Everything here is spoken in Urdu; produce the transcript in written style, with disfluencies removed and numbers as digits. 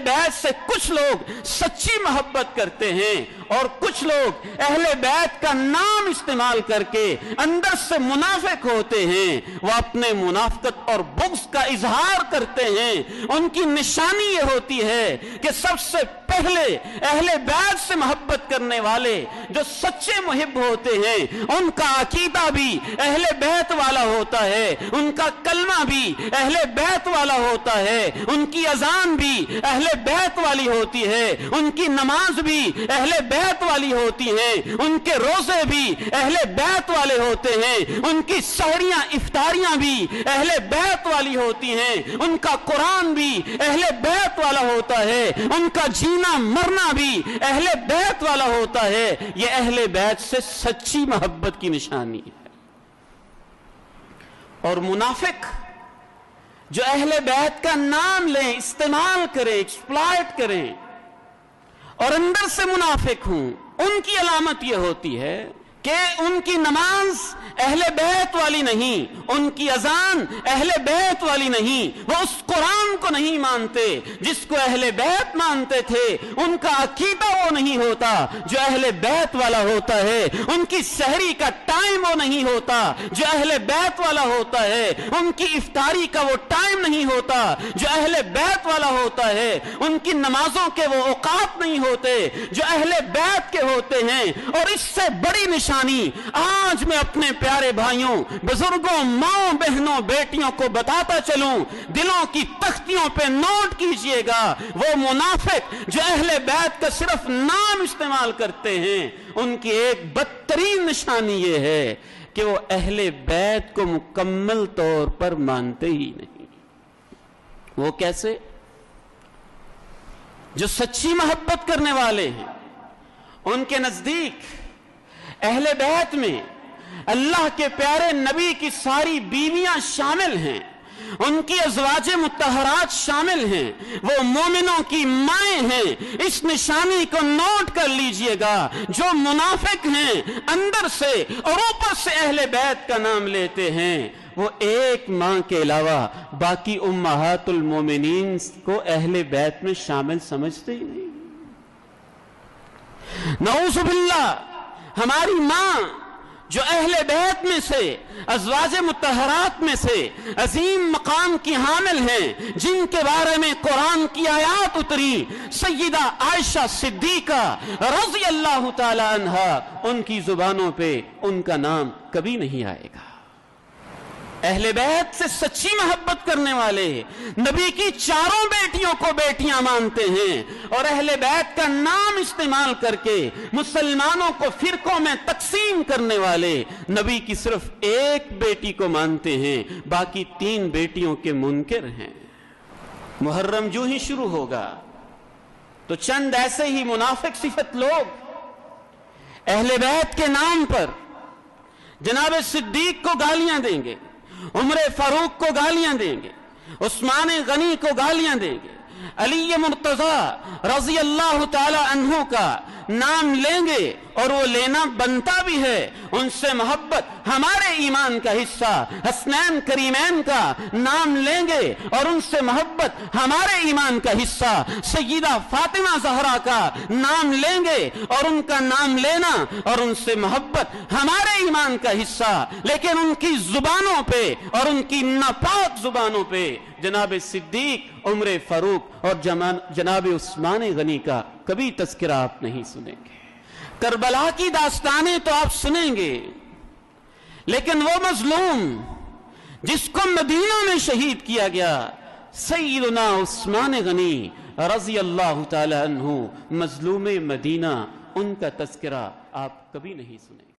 بیت سے کچھ لوگ سچی محبت کرتے ہیں اور کچھ لوگ اہل بیت کا نام استعمال کر کے اندر سے منافق ہوتے ہیں، وہ اپنے منافقت اور بغض کا اظہار کرتے ہیں۔ ان کی نشانی یہ ہوتی ہے کہ سب سے پہلے اہل بیت سے محبت کرنے والے جو سچے محب ہوتے ہیں ان کا عقیدہ بھی اہل بیت والا ہوتا ہے، ان کا کلمہ بھی اہل بیت والا ہوتا ہے، ان کی اذان بھی اہل بیت والی ہوتی ہے، ان کی نماز بھی اہل بیت والی ہوتی ہے، ان کے روزے بھی اہل بیت والے ہوتے ہیں، ان کی سحریاں افطاریاں بھی اہل بیت والی ہوتی ہیں، ان کا قرآن بھی اہل بیت والا ہوتا ہے، ان کا جینا مرنا بھی اہل بیت والا ہوتا ہے۔ یہ اہل بیت سے سچی محبت کی نشانی ہے۔ اور منافق جو اہل بیت کا نام لیں، استعمال کریں، ایکسپلائٹ کریں اور اندر سے منافق ہوں، ان کی علامت یہ ہوتی ہے کہ ان کی نماز اہل بیت والی نہیں، ان کی اذان اہل بیت والی نہیں، وہ اس قرآن کو نہیں مانتے جس کو اہل بیت مانتے تھے، ان کا عقیدہ وہ نہیں ہوتا جو اہل بیت والا ہوتا ہے، ان کی سحری کا ٹائم وہ نہیں ہوتا جو اہل بیت والا ہوتا ہے، ان کی افطاری کا وہ ٹائم نہیں ہوتا جو اہل بیت والا ہوتا ہے، ان کی نمازوں کے وہ اوقات نہیں ہوتے جو اہل بیت کے ہوتے ہیں۔ اور اس سے بڑی نشانی آج میں اپنے پیارے بھائیوں، بزرگوں، ماں، بہنوں، بیٹیوں کو بتاتا چلوں، دلوں کی تختیوں پہ نوٹ کیجئے گا، وہ منافق جو اہل بیت کا صرف نام استعمال کرتے ہیں، ان کی ایک بدترین نشانی یہ ہے کہ وہ اہل بیت کو مکمل طور پر مانتے ہی نہیں۔ وہ کیسے؟ جو سچی محبت کرنے والے ہیں ان کے نزدیک اہل بیت میں اللہ کے پیارے نبی کی ساری بیویاں شامل ہیں، ان کی ازواج مطہرات شامل ہیں، وہ مومنوں کی مائیں ہیں۔ اس نشانی کو نوٹ کر لیجئے گا، جو منافق ہیں اندر سے اور اوپر سے اہل بیت کا نام لیتے ہیں، وہ ایک ماں کے علاوہ باقی امہات المومنین کو اہل بیت میں شامل سمجھتے ہی نہیں۔ نعوذ باللہ، ہماری ماں جو اہل بیت میں سے، ازواج مطہرات میں سے عظیم مقام کی حامل ہیں، جن کے بارے میں قرآن کی آیات اتری، سیدہ عائشہ صدیقہ رضی اللہ تعالی عنہا، ان کی زبانوں پہ ان کا نام کبھی نہیں آئے گا۔ اہل بیت سے سچی محبت کرنے والے نبی کی چاروں بیٹیوں کو بیٹیاں مانتے ہیں، اور اہل بیت کا نام استعمال کر کے مسلمانوں کو فرقوں میں تقسیم کرنے والے نبی کی صرف ایک بیٹی کو مانتے ہیں، باقی 3 بیٹیوں کے منکر ہیں۔ محرم جو ہی شروع ہوگا تو چند ایسے ہی منافق صفت لوگ اہل بیت کے نام پر جناب صدیق کو گالیاں دیں گے، عمر فاروق کو گالیاں دیں گے، عثمان غنی کو گالیاں دیں گے، علی مرتضی رضی اللہ تعالی عنہ کا نام لیں گے، اور وہ لینا بنتا بھی ہے۔ ان سے محبت ہمارے ایمان کا حصہ، حسنین کریمین کا نام لیں گے، اور ان سے محبت ہمارے ایمان کا حصہ سیدہ فاطمہ زہرا کا نام لیں گے، اور ان کا نام لینا اور ان سے محبت ہمارے ایمان کا حصہ، لیکن ان کی زبانوں پہ اور ان کی ناپاک زبانوں پہ جناب صدیق، عمر فاروق اور جناب عثمان غنی کا کبھی تذکرہ آپ نہیں سنیں گے۔ کربلا کی داستانیں تو آپ سنیں گے، لیکن وہ مظلوم جس کو مدینہ میں شہید کیا گیا، سیدنا عثمان غنی رضی اللہ تعالی عنہ، مظلوم مدینہ، ان کا تذکرہ آپ کبھی نہیں سنیں گے۔